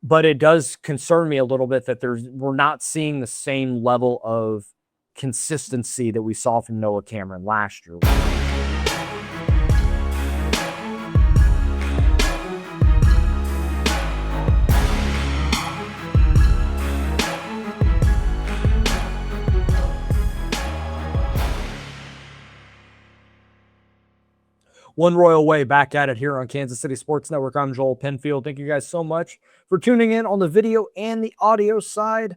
But it does concern me a little bit that we're not seeing the same level of consistency that we saw from Noah Cameron last year. One Royal Way back at it here on Kansas City Sports Network. I'm Joel Penfield. Thank you guys so much for tuning in on the video and the audio side.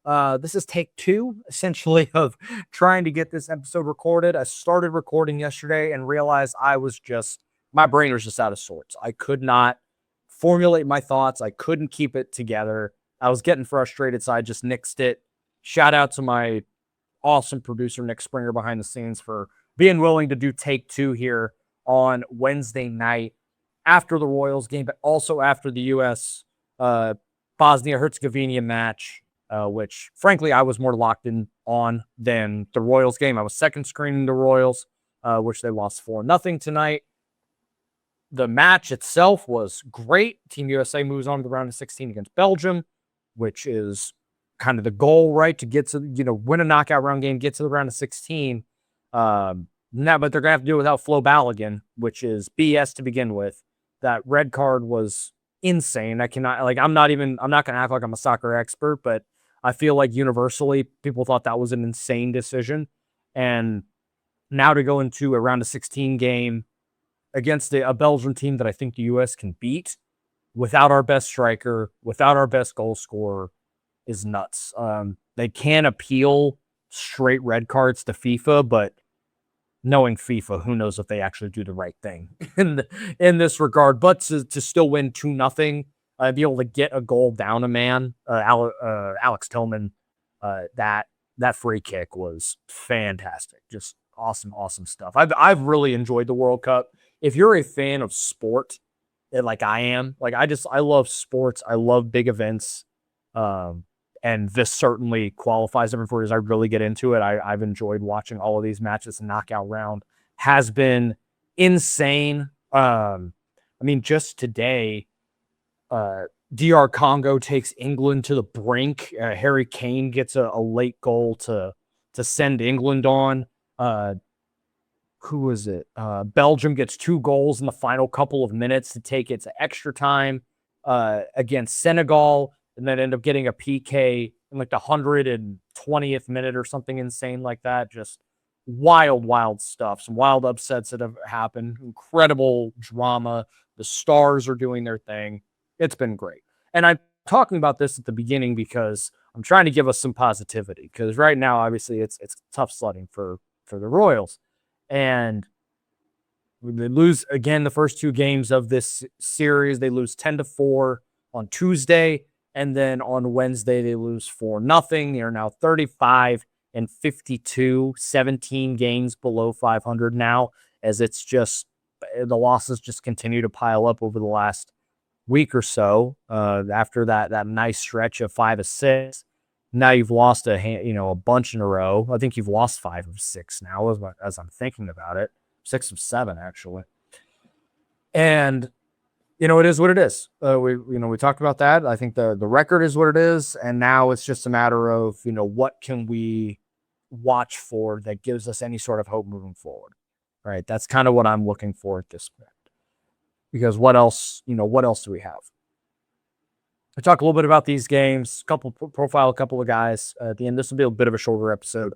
This is take 2, essentially, of trying to get this episode recorded. I started recording yesterday and realized my brain was just out of sorts. I could not formulate my thoughts. I couldn't keep it together. I was getting frustrated, so I just nixed it. Shout out to my awesome producer, Nick Springer, behind the scenes for being willing to do take 2 here on Wednesday night after the Royals game, but also after the U.S. Bosnia-Herzegovina match, which, frankly, I was more locked in on than the Royals game. I was second screening the Royals, which they lost 4-0 tonight. The match itself was great. Team USA moves on to the round of 16 against Belgium, which is kind of the goal, right? To get to, win a knockout round game, get to the round of 16. But they're going to have to do it without Flo Balogun, which is BS to begin with. That red card was insane. I'm not going to act like I'm a soccer expert, but I feel like universally people thought that was an insane decision. And now to go into a round of 16 game against a Belgian team that I think the U.S. can beat without our best striker, without our best goal scorer is nuts. They can appeal straight red cards to FIFA, but knowing FIFA, who knows if they actually do the right thing in this regard. But to still win 2-0, be able to get a goal down a man, Alex Tillman, that free kick was fantastic. Just awesome stuff. I've really enjoyed the World Cup. If you're a fan of sport, like I am, I love sports. I love big events. And this certainly qualifies them for as I really get into it. I've enjoyed watching all of these matches. The knockout round has been insane. Just today, DR Congo takes England to the brink. Harry Kane gets a late goal to send England on. Who was it? Belgium gets 2 goals in the final couple of minutes to take it to extra time against Senegal. And then end up getting a PK in the 120th minute or something insane like that. Just wild stuff. Some wild upsets that have happened. Incredible drama. The stars are doing their thing. It's been great. And I'm talking about this at the beginning because I'm trying to give us some positivity. Because right now, obviously, it's tough sledding for the Royals. And they lose, again, the first 2 games of this series. They lose 10-4 on Tuesday. And then on Wednesday, they lose 4-0. They are now 35-52, 17 games below 500 now, as it's just the losses just continue to pile up over the last week or so. After that nice stretch of 5 of 6, now you've lost a bunch in a row. I think you've lost 5 of 6 now, as I'm thinking about it, 6 of 7 actually, and. It is what it is. We talked about that. I think the record is what it is. And now it's just a matter of, what can we watch for that gives us any sort of hope moving forward. Right. That's kind of what I'm looking for at this point. Because what else do we have? I talk a little bit about these games, profile a couple of guys at the end. This will be a bit of a shorter episode,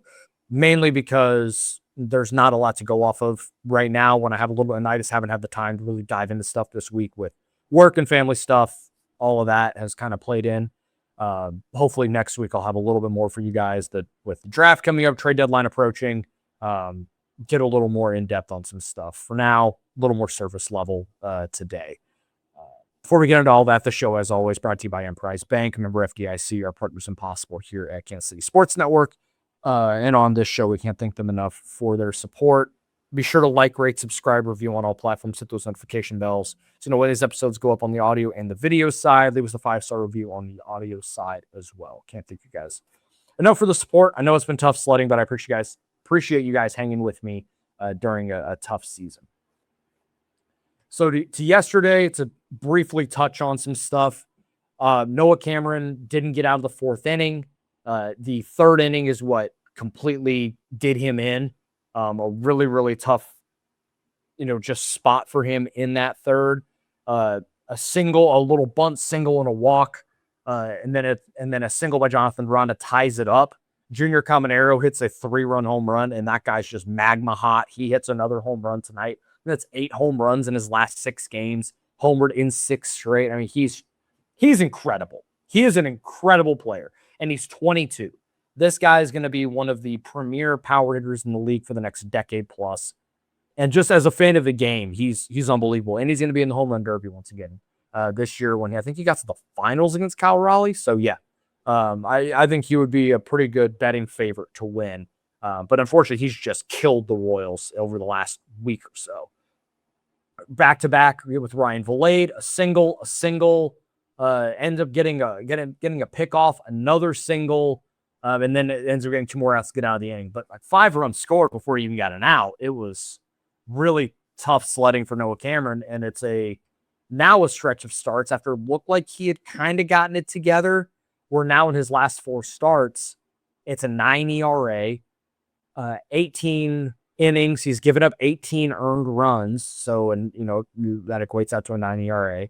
mainly because there's not a lot to go off of right now when I have a little bit, and I just haven't had the time to really dive into stuff this week with work and family stuff. All of that has kind of played in. Hopefully next week I'll have a little bit more for you guys that with the draft coming up, trade deadline approaching, get a little more in depth on some stuff. For now, a little more surface level today. Before we get into all that, the show, as always, brought to you by Emprise Bank. Remember, FDIC, our partners in possible here at Kansas City Sports Network. And on this show, we can't thank them enough for their support. Be sure to like, rate, subscribe, review on all platforms. Hit those notification bells so you know when these episodes go up on the audio and the video side. Leave us a 5-star review on the audio side as well. Can't thank you guys enough for the support. I know it's been tough sledding, but I appreciate you guys hanging with me during a tough season. So to yesterday, to briefly touch on some stuff. Noah Cameron didn't get out of the fourth inning. The third inning is what completely did him in. A really, really tough, just spot for him in that third. A little bunt single and a walk, and then a single by Jonathan Ronda ties it up. Junior Caminero hits a 3-run home run, and that guy's just magma hot. He hits another home run tonight. That's 8 home runs in his last 6 games. Homered in 6 straight. I mean, he's incredible. He is an incredible player, and he's 22. This guy is going to be one of the premier power hitters in the league for the next decade plus. And just as a fan of the game, he's unbelievable. And he's going to be in the home run derby once again this year when I think he got to the finals against Cal Raleigh. So, yeah, I think he would be a pretty good betting favorite to win. But unfortunately, he's just killed the Royals over the last week or so. Back-to-back with Ryan Valade, a single, ends up getting a pick off, another single, and then it ends up getting 2 more outs to get out of the inning. But 5 runs scored before he even got an out. It was really tough sledding for Noah Cameron, and it's now a stretch of starts after it looked like he had kind of gotten it together. We're now in his last 4 starts. It's a 9 ERA, 18 innings. He's given up 18 earned runs. So, that equates out to a 9 ERA.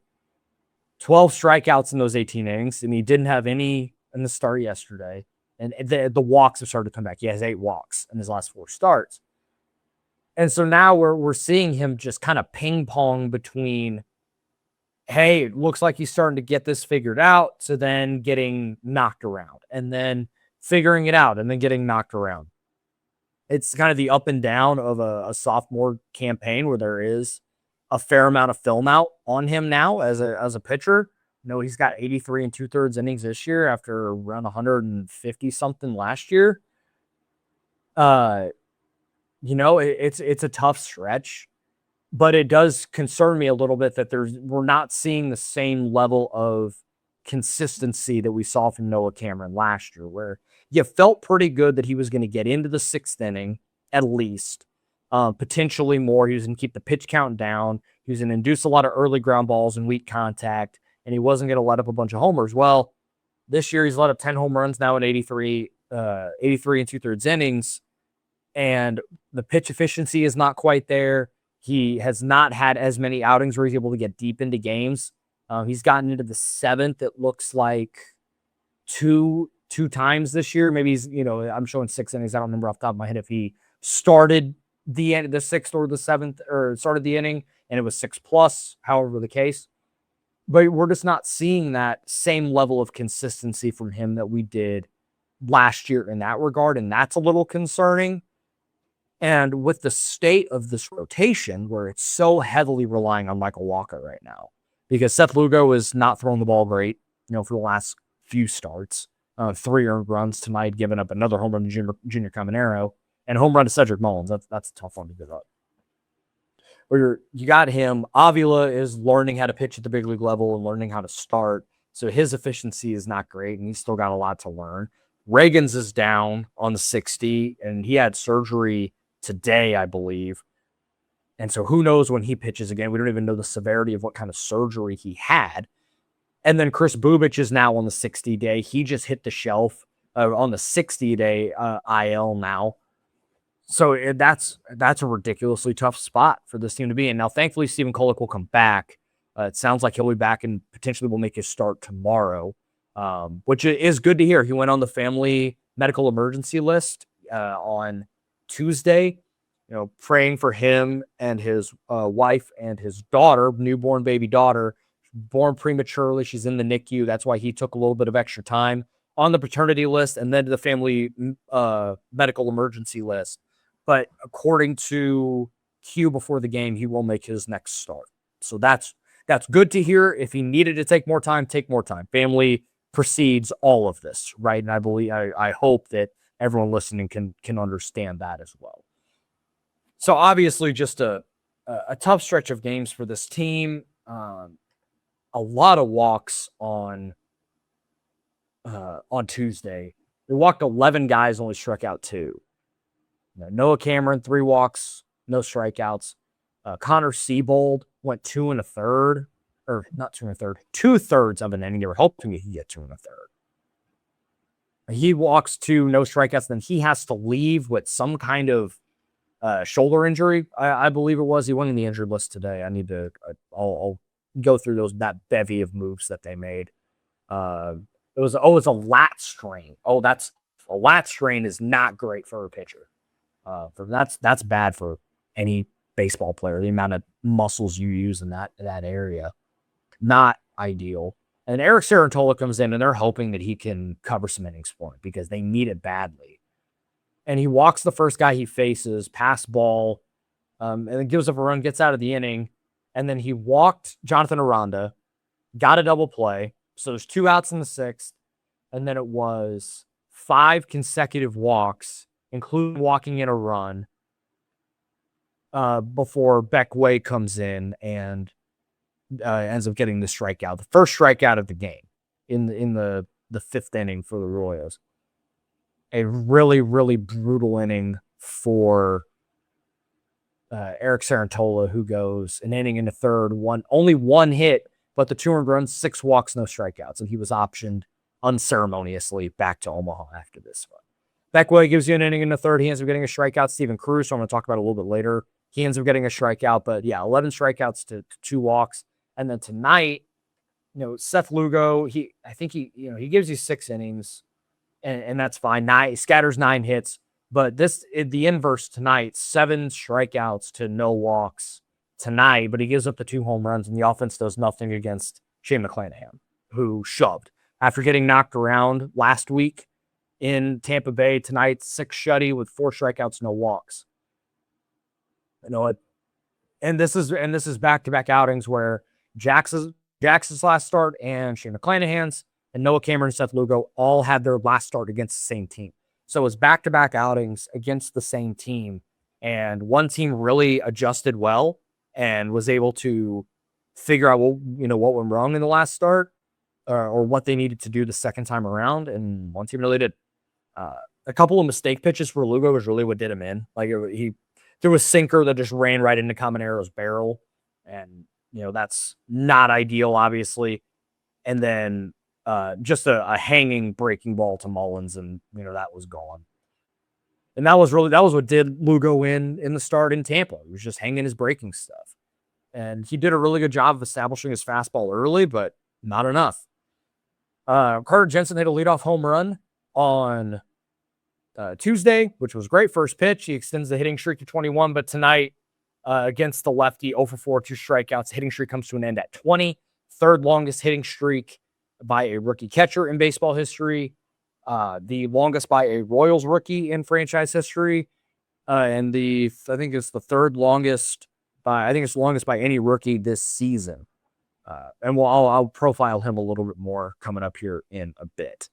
12 strikeouts in those 18 innings, and he didn't have any in the start yesterday. And the walks have started to come back. He has 8 walks in his last 4 starts. And so now we're seeing him just kind of ping pong between, hey, it looks like he's starting to get this figured out, to then getting knocked around, and then figuring it out, and then getting knocked around. It's kind of the up and down of a sophomore campaign where there is a fair amount of film out on him now as a pitcher. He's got 83 2/3 innings this year after around 150 something last year. It's a tough stretch, but it does concern me a little bit that we're not seeing the same level of consistency that we saw from Noah Cameron last year, where you felt pretty good that he was going to get into the 6th inning at least, potentially more. He was going to keep the pitch count down. He was going to induce a lot of early ground balls and weak contact, and he wasn't going to let up a bunch of homers. Well, this year he's let up 10 home runs now in 83 2/3 innings, and the pitch efficiency is not quite there. He has not had as many outings where he's able to get deep into games. He's gotten into the 7th, it looks like, two times this year. Maybe he's, I'm showing 6 innings. I don't remember off the top of my head if he started the 6th or the 7th, or started the inning and it was 6+, however the case. But we're just not seeing that same level of consistency from him that we did last year in that regard, and that's a little concerning. And with the state of this rotation, where it's so heavily relying on Michael Walker right now, because Seth Lugo is not throwing the ball great, for the last few starts. 3 earned runs tonight, giving up another home run to Junior Caminero, and a home run to Cedric Mullins. That's a tough one to give up. Where you got him, Avila is learning how to pitch at the big league level and learning how to start, so his efficiency is not great, and he's still got a lot to learn. Reagans is down on the 60, and he had surgery today, I believe. And so who knows when he pitches again. We don't even know the severity of what kind of surgery he had. And then Chris Bubich is now on the 60-day. He just hit the shelf on the 60-day IL now. So that's a ridiculously tough spot for this team to be in. Now, thankfully, Stephen Kolek will come back. It sounds like he'll be back and potentially will make his start tomorrow, which is good to hear. He went on the family medical emergency list on Tuesday, praying for him and his wife and his daughter, newborn baby daughter, born prematurely. She's in the NICU. That's why he took a little bit of extra time on the paternity list and then to the family medical emergency list. But according to Q before the game, he will make his next start. So that's good to hear. If he needed to take more time, take more time. Family precedes all of this, right? And I hope that everyone listening can understand that as well. So obviously just a tough stretch of games for this team. A lot of walks on Tuesday. They walked 11 guys, only struck out 2. Noah Cameron, 3 walks, no strikeouts. Connor Siebold went 2 1/3. or not 2 1/3, 2/3 of an inning. They were hoping he could get 2 1/3. He walks to no strikeouts, then he has to leave with some kind of shoulder injury. I believe it was. He went in the injured list today. I need to. I'll go through that bevy of moves that they made. It's a lat strain. That's a lat strain is not great for a pitcher. That's bad for any baseball player. The amount of muscles you use in that area, not ideal. And Eric Sarantola comes in, and they're hoping that he can cover some innings for him because they need it badly. And he walks the first guy he faces, pass ball, and then gives up a run, gets out of the inning. And then he walked Jonathan Aranda, got a double play. So there's 2 outs in the 6th. And then it was 5 consecutive walks, including walking in a run, before Beck Way comes in and ends up getting the strikeout, the first strikeout of the game in the 5th inning for the Royals. A really, really brutal inning for Eric Sarantola, who goes an inning in the 3rd, only 1 hit, but the 2 earned runs, 6 walks, no strikeouts, and he was optioned unceremoniously back to Omaha after this one. Beck Way gives you an inning in the 3rd. He ends up getting a strikeout. Steven Cruz, so I'm going to talk about it a little bit later. He ends up getting a strikeout, but yeah, 11 strikeouts to 2 walks. And then tonight, Seth Lugo, he gives you 6 innings, and that's fine. He scatters 9 hits, but the inverse tonight, 7 strikeouts to no walks tonight, but he gives up the 2 home runs, and the offense does nothing against Shane McClanahan, who shoved. After getting knocked around last week in Tampa Bay, tonight, 6 shutty with 4 strikeouts, no walks. And this is back-to-back outings where Jax's last start and Shane McClanahan's and Noah Cameron and Seth Lugo all had their last start against the same team. So it was back-to-back outings against the same team, and one team really adjusted well and was able to figure out what went wrong in the last start or what they needed to do the second time around, and one team really did. A couple of mistake pitches for Lugo was really what did him in. There was sinker that just ran right into Camanero's barrel, and that's not ideal, obviously. And then just a hanging breaking ball to Mullins, and that was gone. And that was what did Lugo in the start in Tampa. He was just hanging his breaking stuff, and he did a really good job of establishing his fastball early, but not enough. Carter Jensen hit a leadoff home run on Tuesday, which was great. First pitch, he extends the hitting streak to 21, but tonight against the lefty, 0 for 4, 2 strikeouts. Hitting streak comes to an end at 20. 3rd longest hitting streak by a rookie catcher in baseball history. The longest by a Royals rookie in franchise history. And I think it's the 3rd longest by any rookie this season. And I'll profile him a little bit more coming up here in a bit.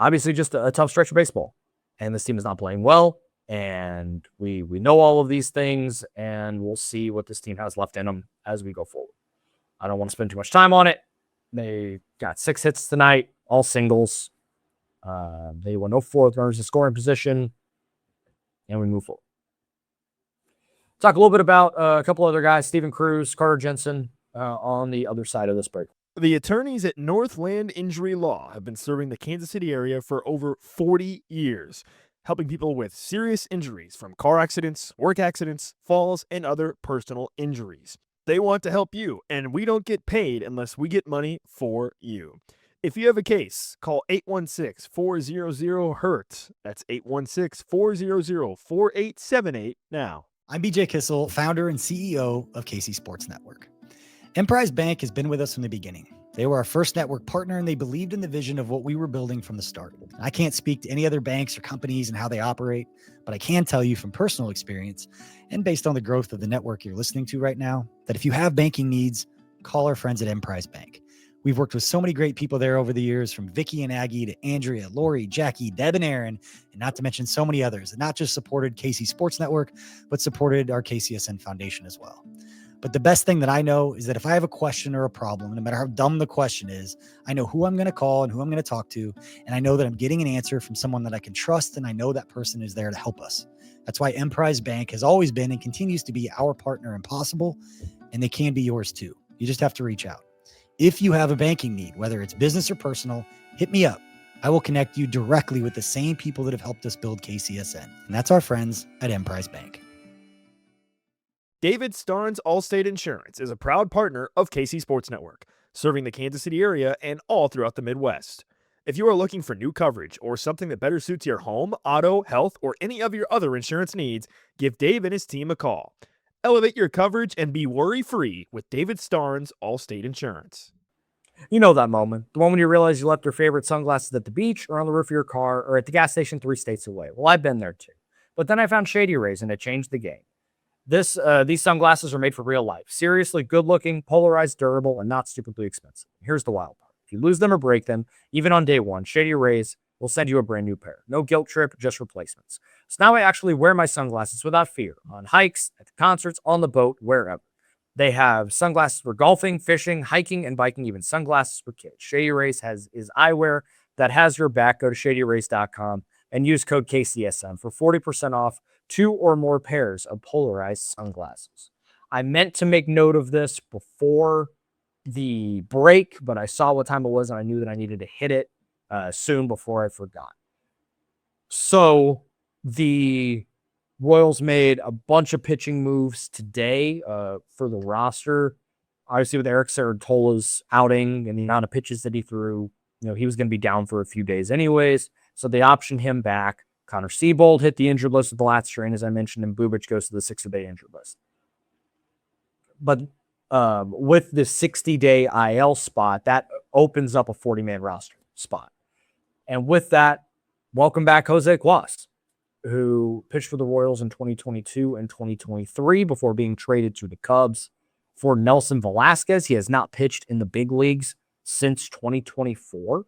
Obviously, just a tough stretch of baseball, and this team is not playing well. And we know all of these things, and we'll see what this team has left in them as we go forward. I don't want to spend too much time on it. They got 6 hits tonight, all singles. They won no 4 runners in scoring position, and we move forward. Talk a little bit about a couple other guys, Steven Cruz, Carter Jensen, on the other side of this break. The attorneys at Northland Injury Law have been serving the Kansas City area for over 40 years, helping people with serious injuries from car accidents, work accidents, falls, and other personal injuries. They want to help you, and we don't get paid unless we get money for you. If you have a case, call 816-400-HURT. That's 816-400-4878 now. I'm BJ Kissel, founder and CEO of KC Sports Network. Emprise Bank has been with us from the beginning. They were our first network partner, and they believed in the vision of what we were building from the start. I can't speak to any other banks or companies and how they operate, but I can tell you from personal experience and based on the growth of the network you're listening to right now, that if you have banking needs, call our friends at Emprise Bank. We've worked with so many great people there over the years, from Vicky and Aggie to Andrea, Lori, Jackie, Deb, and Aaron, and not to mention so many others that not just supported KC Sports Network, but supported our KCSN Foundation as well. But the best thing that I know is that if I have a question or a problem, no matter how dumb the question is, I know who I'm going to call and who I'm going to talk to. And I know that I'm getting an answer from someone that I can trust. And I know that person is there to help us. That's why Emprise Bank has always been and continues to be our partner in Possible. And they can be yours too. You just have to reach out. If you have a banking need, whether it's business or personal, hit me up. I will connect you directly with the same people that have helped us build KCSN. And that's our friends at Emprise Bank. David Starnes Allstate Insurance is a proud partner of KC Sports Network, serving the Kansas City area and all throughout the Midwest. If you are looking for new coverage or something that better suits your home, auto, health, or any of your other insurance needs, give Dave and his team a call. Elevate your coverage and be worry-free with David Starnes Allstate Insurance. You know that moment. The moment you realize you left your favorite sunglasses at the beach or on the roof of your car or at the gas station 3 states away. Well, I've been there too. But then I found Shady Rays and it changed the game. These sunglasses are made for real life. Seriously good-looking, polarized, durable, and not stupidly expensive. Here's the wild part. If you lose them or break them, even on day one, Shady Rays will send you a brand new pair. No guilt trip, just replacements. So now I actually wear my sunglasses without fear. On hikes, at the concerts, on the boat, wherever. They have sunglasses for golfing, fishing, hiking, and biking, even sunglasses for kids. Shady Rays is eyewear that has your back. Go to shadyrays.com and use code KCSM for 40% off 2 or more pairs of polarized sunglasses. I meant to make note of this before the break, but I saw what time it was and I knew that I needed to hit it soon before I forgot. So the Royals made a bunch of pitching moves today for the roster. Obviously, with Eric Sarantola's outing and the amount of pitches that he threw, he was going to be down for a few days anyways. So they optioned him back. Connor Siebold hit the injured list with the lat strain, as I mentioned, and Bubic goes to the 60-day injured list. But with the 60-day IL spot, that opens up a 40-man roster spot. And with that, welcome back Jose Cuas, who pitched for the Royals in 2022 and 2023 before being traded to the Cubs for Nelson Velasquez. He has not pitched in the big leagues since 2024,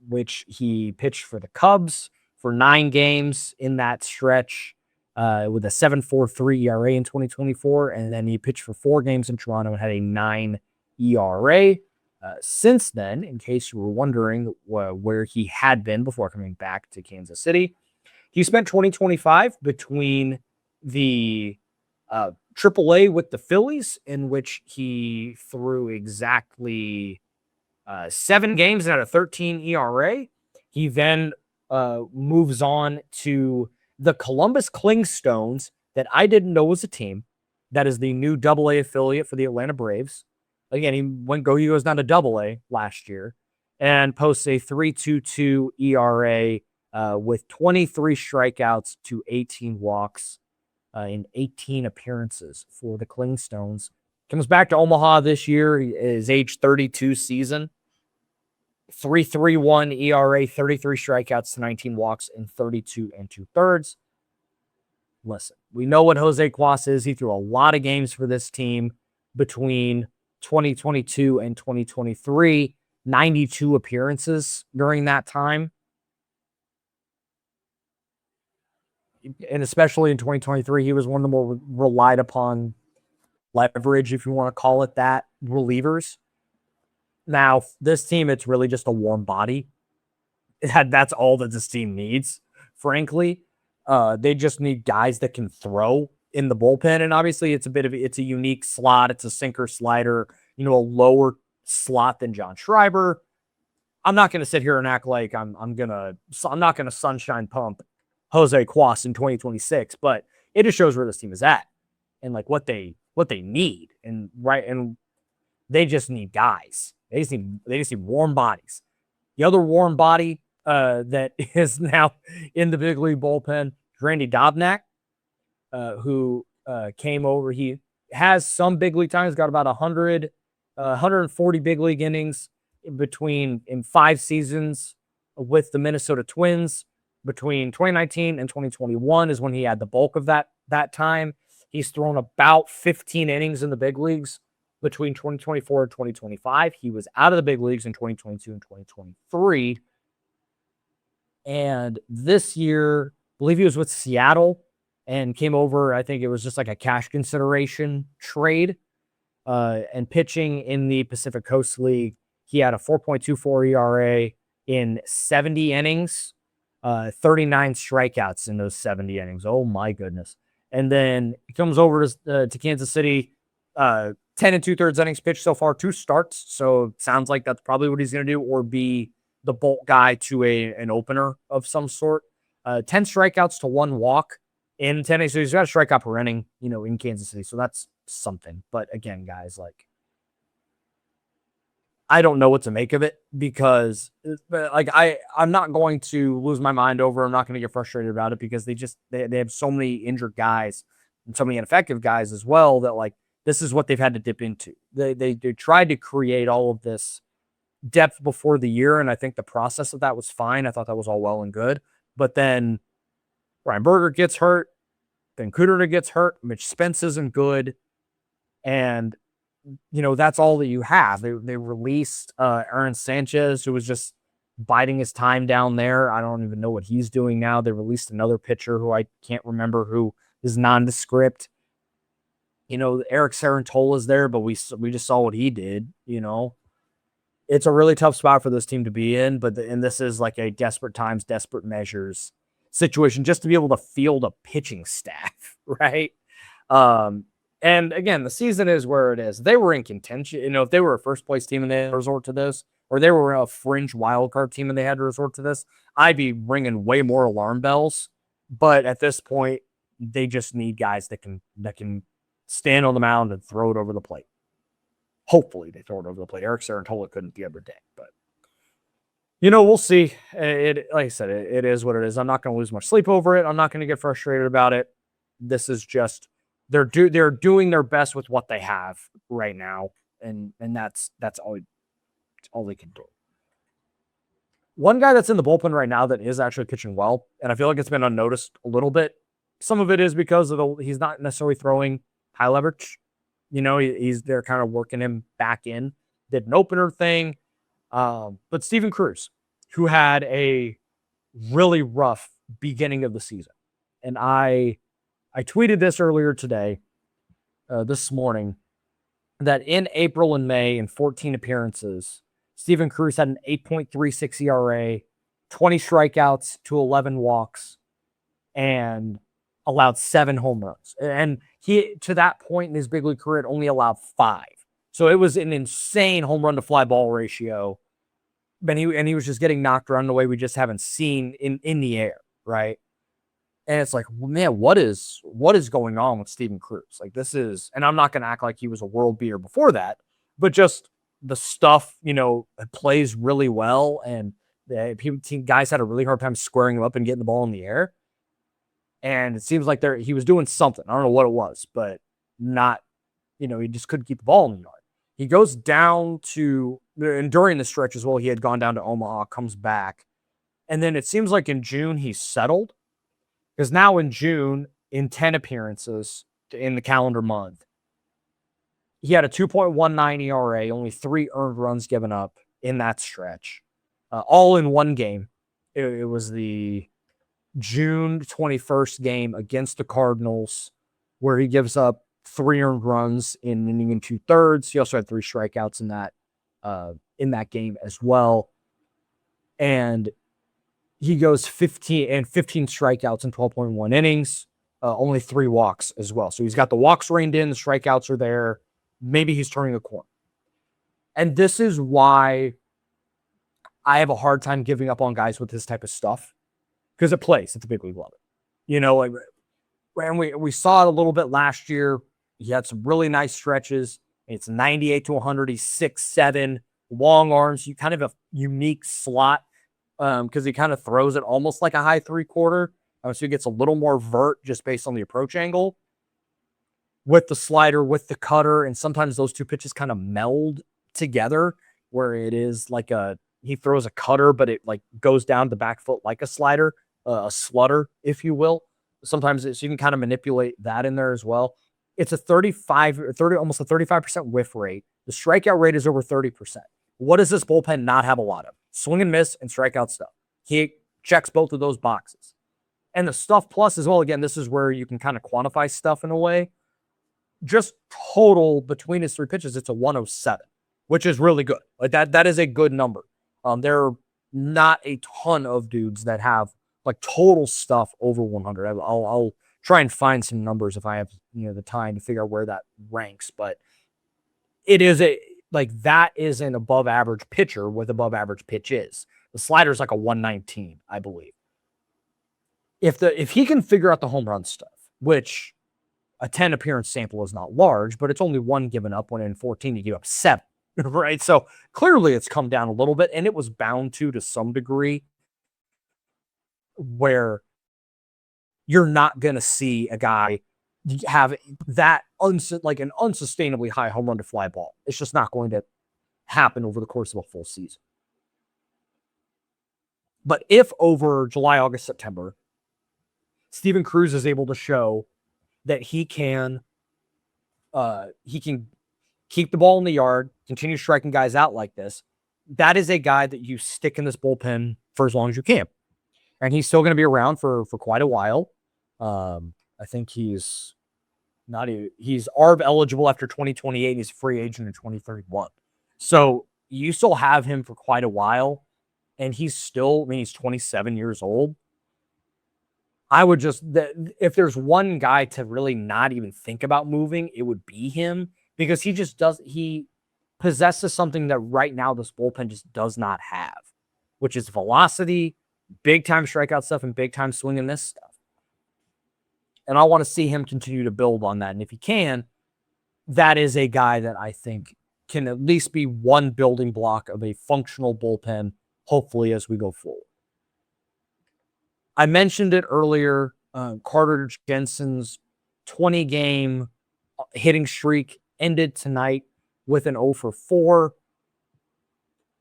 which he pitched for the Cubs for 9 games in that stretch with a 7.43 ERA in 2024. And then he pitched for 4 games in Toronto and had a 9 ERA. Since then, in case you were wondering where he had been before coming back to Kansas City, he spent 2025 between the AAA with the Phillies, in which he threw exactly 7 games and had a 13 ERA. He then moves on to the Columbus Clingstones, that I didn't know was a team. That is the new AA affiliate for the Atlanta Braves. Again, he goes down to AA last year and posts a 3.22 ERA with 23 strikeouts to 18 walks in 18 appearances for the Clingstones. Comes back to Omaha this year, his age 32 season. 3.31 ERA, 33 strikeouts to 19 walks in 32 2/3. Listen, we know what Jose Cuas is. He threw a lot of games for this team between 2022 and 2023, 92 appearances during that time. And especially in 2023, he was one of the more relied upon leverage, if you want to call it that, relievers. Now, this team, it's really just a warm body. That's all that this team needs, frankly. They just need guys that can throw in the bullpen. And obviously, it's a unique slot. It's a sinker slider, a lower slot than John Schreiber. I'm not going to sit here and act like I'm not going to sunshine pump Jose Cuas in 2026, but it just shows where this team is at and like what they need. And they just need guys. They just need warm bodies. The other warm body that is now in the big league bullpen, Randy Dobnak, who came over. He has some big league time. He's got about 140 big league innings in 5 seasons with the Minnesota Twins. Between 2019 and 2021 is when he had the bulk of that time. He's thrown about 15 innings in the big leagues between 2024 and 2025. He was out of the big leagues in 2022 and 2023. And this year, I believe he was with Seattle and came over. I think it was just like a cash consideration trade. And pitching in the Pacific Coast League, he had a 4.24 ERA in 70 innings, 39 strikeouts in those 70 innings. Oh my goodness. And then he comes over to Kansas City, 10 and 2/3 innings pitched so far, 2 starts. So it sounds like that's probably what he's going to do, or be the bolt guy to an opener of some sort. 10 strikeouts to 1 walk in 10 innings. So he's got a strikeout per inning, in Kansas City. So that's something. But again, guys, like, I don't know what to make of it, because I'm not going to lose my mind over. I'm not going to get frustrated about it, because they have so many injured guys and so many ineffective guys as well, that like, this is what they've had to dip into. They tried to create all of this depth before the year, and I think the process of that was fine. I thought that was all well and good. But then Ryan Berger gets hurt, then Cooter gets hurt, Mitch Spence isn't good, and that's all that you have. They released Aaron Sanchez, who was just biding his time down there. I don't even know what he's doing now. They released another pitcher who I can't remember, who is nondescript. Eric Sarantola is there, but we just saw what he did. It's a really tough spot for this team to be in, and this is like a desperate times, desperate measures situation, just to be able to field a pitching staff, right? And again, the season is where it is. They were in contention. If they were a first place team and they had to resort to this, or they were a fringe wild card team and they had to resort to this, I'd be ringing way more alarm bells. But at this point, they just need guys that can stand on the mound and throw it over the plate. Hopefully they throw it over the plate. Eric Sarantola couldn't the other day, but we'll see. Like I said, it is what it is. I'm not going to lose much sleep over it. I'm not going to get frustrated about it. This is just they're doing their best with what they have right now, and that's all they can do. One guy that's in the bullpen right now that is actually pitching well, and I feel like it's been unnoticed a little bit. Some of it is because he's not necessarily throwing high leverage. They're kind of working him back in. Did an opener thing. But Steven Cruz, who had a really rough beginning of the season. And I tweeted this earlier today, this morning, that in April and May, in 14 appearances, Steven Cruz had an 8.36 ERA, 20 strikeouts to 11 walks, and allowed 7 home runs. And he, to that point in his big league career, had only allowed 5. So it was an insane home run to fly ball ratio. And he was just getting knocked around the way we just haven't seen in the air, right? And it's like, man, what is going on with Steven Cruz? Like, this is, and I'm not going to act like he was a world beater before that, but just the stuff, plays really well. And guys had a really hard time squaring him up and getting the ball in the air. And it seems like he was doing something. I don't know what it was, but not, he just couldn't keep the ball in the yard. He goes down to, and during the stretch as well, he had gone down to Omaha, comes back. And then it seems like in June, he settled. Because now in June, in 10 appearances in the calendar month, he had a 2.19 ERA, only 3 earned runs given up in that stretch, all in one game. It was the June 21st game against the Cardinals, where he gives up 3 earned runs in an inning and 2/3. He also had 3 strikeouts in that game as well. And he goes 15 strikeouts in 12.1 innings, only 3 walks as well. So he's got the walks reined in, the strikeouts are there. Maybe he's turning a corner. And this is why I have a hard time giving up on guys with this type of stuff, because it plays at the big league level. And we saw it a little bit last year. He had some really nice stretches. It's 98 to 100. He's 6'7", long arms. You kind of a unique slot, because he kind of throws it almost like a high 3/4. So he gets a little more vert just based on the approach angle with the slider, with the cutter. And sometimes those two pitches kind of meld together, where it is like he throws a cutter, but it like goes down the back foot like a slider, a slutter, if you will. Sometimes so you can kind of manipulate that in there as well. It's a 35 or 30, almost a 35% whiff rate. The strikeout rate is over 30%. What does this bullpen not have a lot of? Swing and miss and strikeout stuff. He checks both of those boxes. And the stuff plus as well, again, this is where you can kind of quantify stuff in a way. Just total between his 3 pitches, it's a 107, which is really good. Like that is a good number. There are not a ton of dudes that have like total stuff over 100. I'll try and find some numbers if I have the time to figure out where that ranks. But it is that is an above average pitcher with above average pitches. The slider is like a 119, I believe. If he can figure out the home run stuff, which a 10 appearance sample is not large, but it's only one given up when in 14 you give up 7, right? So clearly it's come down a little bit, and it was bound to some degree, where you're not going to see a guy have that an unsustainably high home run to fly ball. It's just not going to happen over the course of a full season. But if over July, August, September, Steven Cruz is able to show that he can keep the ball in the yard, continue striking guys out like this, that is a guy that you stick in this bullpen for as long as you can. And he's still going to be around for quite a while. I think he's ARB eligible after 2028. He's a free agent in 2031. So you still have him for quite a while. And he's 27 years old. I would if there's one guy to really not even think about moving, it would be him, because he possesses something that right now this bullpen just does not have, which is velocity, big time strikeout stuff, and big time swing and miss stuff. And I want to see him continue to build on that. And if he can, that is a guy that I think can at least be one building block of a functional bullpen, hopefully, as we go forward. I mentioned it earlier, Carter Jensen's 20-game hitting streak ended tonight with an 0 for 4.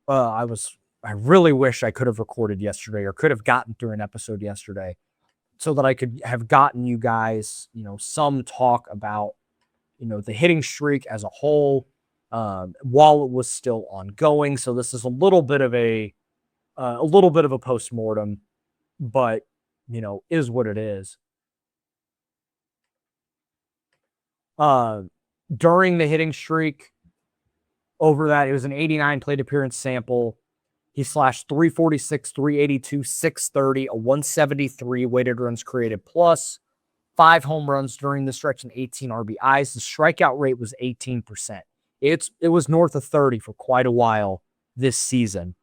I really wish I could have recorded yesterday, or could have gotten through an episode yesterday, so that I could have gotten you guys, some talk about, the hitting streak as a whole, while it was still ongoing. So this is a little bit of a postmortem, but is what it is. During the hitting streak, over that, it was an 89 plate appearance sample. He slashed 346, 382, 630, a 173 weighted runs created plus, 5 home runs during the stretch and 18 RBIs. The strikeout rate was 18%. It was north of 30 for quite a while this season.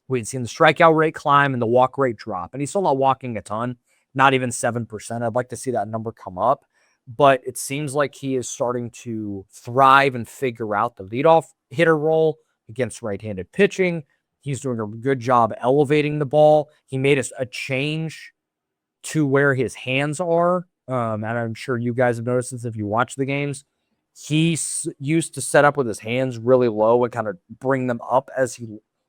We had seen the strikeout rate climb and the walk rate drop, and he's still not walking a ton, not even 7%. I'd like to see that number come up, but it seems like he is starting to thrive and figure out the leadoff hitter role against right-handed pitching. He's doing a good job elevating the ball. He made a change to where his hands are, and I'm sure you guys have noticed this if you watch the games. He used to set up with his hands really low and kind of bring them up as he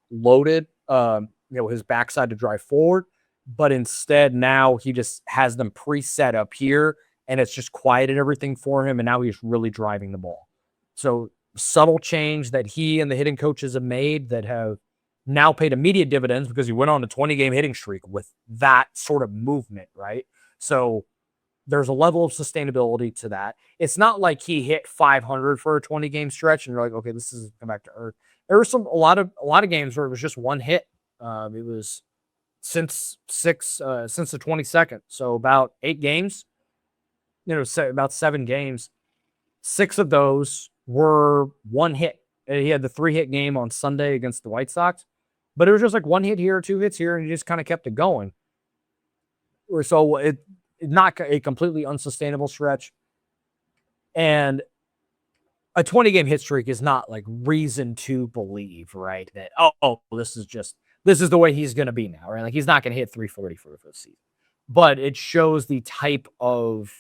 loaded his backside to drive forward, but instead now he just has them preset up here, and it's just quieted everything for him, and now he's really driving the ball. So subtle change that he and the hitting coaches have made that have now paid immediate dividends, because he went on a 20-game hitting streak with that sort of movement, right? So there's a level of sustainability to that. It's not like he hit 500 for a 20-game stretch and you're like, okay, this is come back to earth. There were a lot of games where it was just one hit. It was since the 22nd, so about 8 games. About 7 games. 6 of those were one hit. He had the 3-hit game on Sunday against the White Sox, but it was just like 1 hit here, 2 hits here, and he just kind of kept it going. So it's not a completely unsustainable stretch. And a 20-game hit streak is not like reason to believe, right, that, this is the way he's going to be now, right? Like, he's not going to hit 340 for the first season. But it shows the type of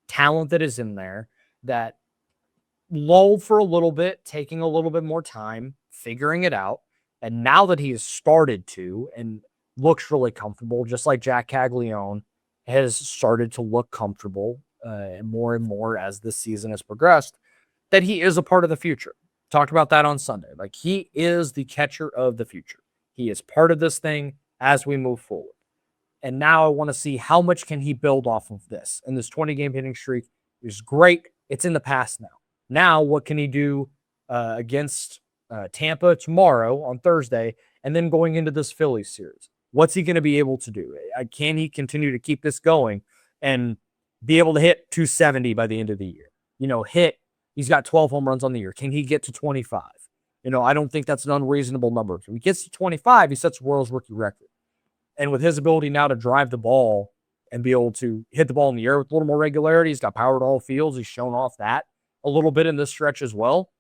talent that is in there, that lulled for a little bit, taking a little bit more time, figuring it out. And now that he has started to and looks really comfortable, just like Jack Caglione has started to look comfortable and more as this season has progressed, that he is a part of the future. Talked about that on Sunday. Like, he is the catcher of the future. He is part of this thing as we move forward. And now I want to see how much can he build off of this. And this 20-game hitting streak is great. It's in the past now. Now, what can he do against Tampa tomorrow on Thursday, and then going into this Phillies series? What's he going to be able to do? Can he continue to keep this going and be able to hit 270 by the end of the year? Hit He's got 12 home runs on the year. Can he get to 25? I don't think that's an unreasonable number. If he gets to 25, he sets the Royals rookie record. And with his ability now to drive the ball and be able to hit the ball in the air with a little more regularity, he's got power to all fields. He's shown off that a little bit in this stretch as well.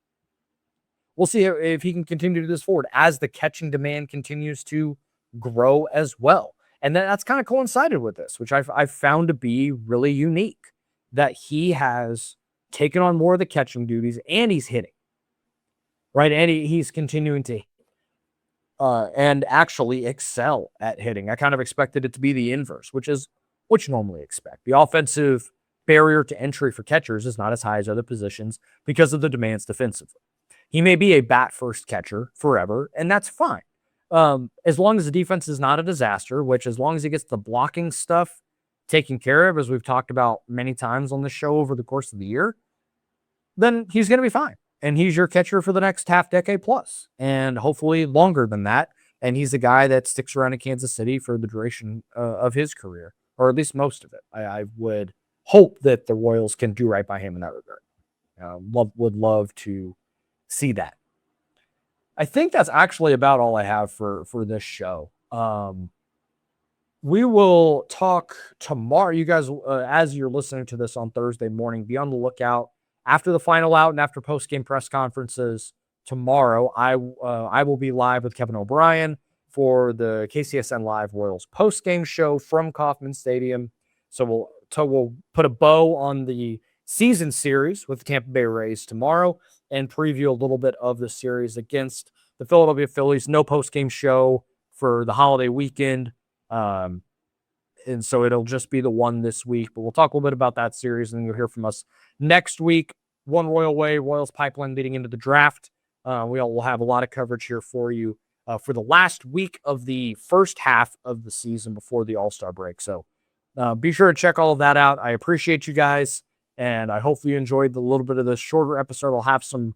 We'll see if he can continue to do this forward as the catching demand continues to grow as well. And that's kind of coincided with this, which I've found to be really unique, that he has taken on more of the catching duties and he's hitting. Right, and he's continuing to and actually excel at hitting. I kind of expected it to be the inverse, which is what you normally expect. The offensive barrier to entry for catchers is not as high as other positions because of the demands defensively. He may be a bat-first catcher forever, and that's fine. As long as the defense is not a disaster, which as long as he gets the blocking stuff taken care of, as we've talked about many times on the show over the course of the year, then he's going to be fine. And he's your catcher for the next half decade plus, and hopefully longer than that. And he's a guy that sticks around in Kansas City for the duration of his career, or at least most of it. I would hope that the Royals can do right by him in that regard. Would love to see that. I think that's actually about all I have for this show. We will talk tomorrow. You guys, as you're listening to this on Thursday morning, be on the lookout. After the final out and after post-game press conferences tomorrow, I will be live with Kevin O'Brien for the KCSN Live Royals post-game show from Kauffman Stadium. So we'll put a bow on the season series with the Tampa Bay Rays tomorrow and preview a little bit of the series against the Philadelphia Phillies. No post-game show for the holiday weekend. And so it'll just be the one this week, but we'll talk a little bit about that series, and you'll hear from us next week. One Royal Way, Royals pipeline leading into the draft. Will have a lot of coverage here for you for the last week of the first half of the season before the All-Star break. So be sure to check all of that out. I appreciate you guys, and I hope you enjoyed the little bit of this shorter episode. I'll have some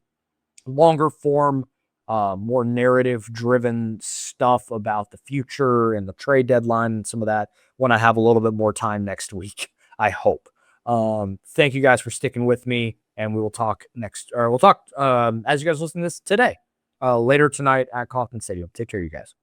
longer form, more narrative-driven stuff about the future and the trade deadline and some of that when I have a little bit more time next week, I hope. Thank you guys for sticking with me, and we'll talk as you guys listen to this today, later tonight at Kauffman Stadium. Take care, you guys.